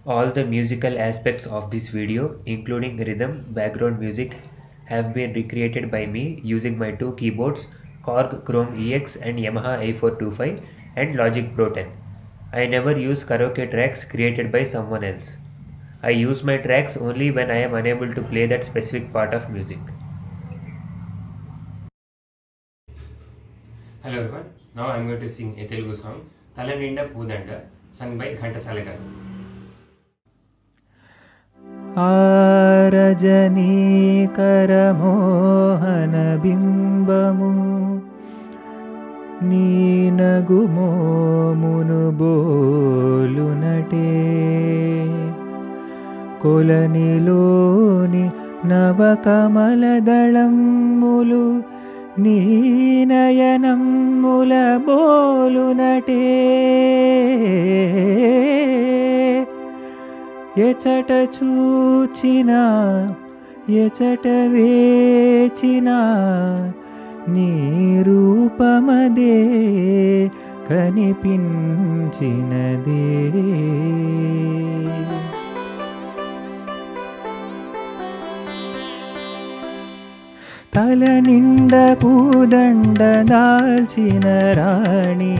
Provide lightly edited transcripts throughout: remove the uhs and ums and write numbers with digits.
All the musical aspects of this video, including rhythm, background music, have been recreated by me using my two keyboards Korg Chrome EX and Yamaha i425 and Logic Pro 10. I never use karaoke tracks created by someone else. I use my tracks only when I am unable to play that specific part of music. Hello everyone, now I am going to sing a Telugu song Tala Ninda Pudanda sung by Ghantasala garu. ఆరజనీకరమోహనబింబము నీ నగుమోమును బోలునటే కొలనిలోని నవకమలదళములు నీ నయనముల బోలునటే ఎచట చూచినా ఎచట వేచినా నీ రూపమదే కనిపించినదే తల నిండ పూదండ దాల్చిన రాణి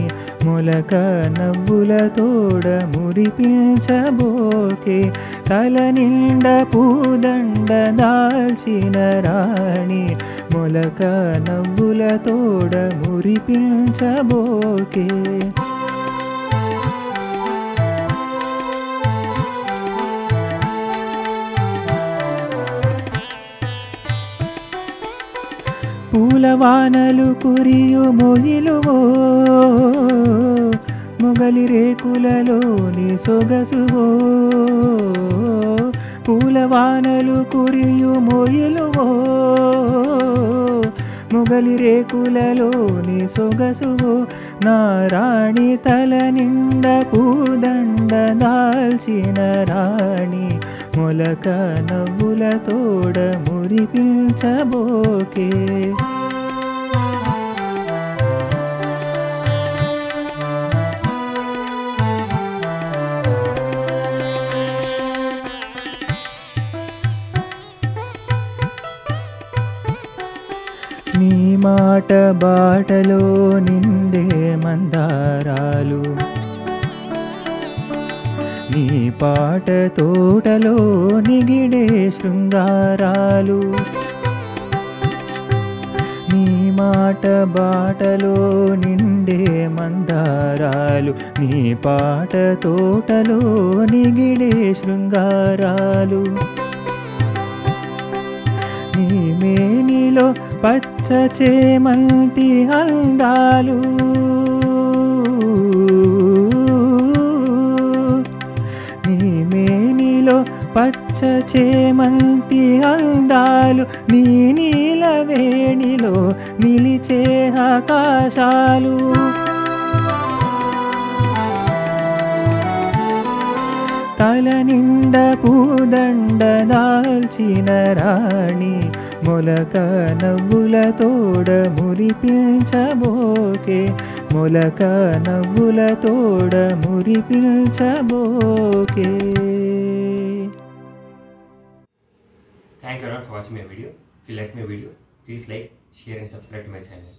మొలక నవ్వుల తోడ మురిపించబోకే తల నిండ పూదండ దాల్చిన రాణి మొలక నవ్వుల తోడ మురిపించబోకే పూలవానలు కురియు మొయిలువో మొగలి రేకులలోని సొగసువో పూలవానలు కురియు మొయిలువో మొగలి రేకులలోని సొగసువో నా రాణి తల నిండ పూదండ దాల్చిన రాణి మొలక నవ్వుల తోడ మురిపించబోకే నీ మాట బాటలో నిండే మందారాలు నీ పాట తోటలో నిగిడే శృంగారాలు నీ మాట బాటలో నిండే మందారాలు నీ పాట తోటలో నిగిడే శృంగారాలు నీ మేనిలో పచ్చ చేమంతి అందాలు నీ మేనిలో పచ్చ చేమంతి అందాలు నీ నీల వేణిలో నిలిచే ఆకాశాలు తల నిండ పూదండ దాల్చిన రాణి మొలక నవ్వుల తోడ మురిపించబోకే మొలక నవ్వుల తోడ మురిపించబోకే. Thank you everyone for watching my video. If you like my video, please like, share and subscribe to my channel.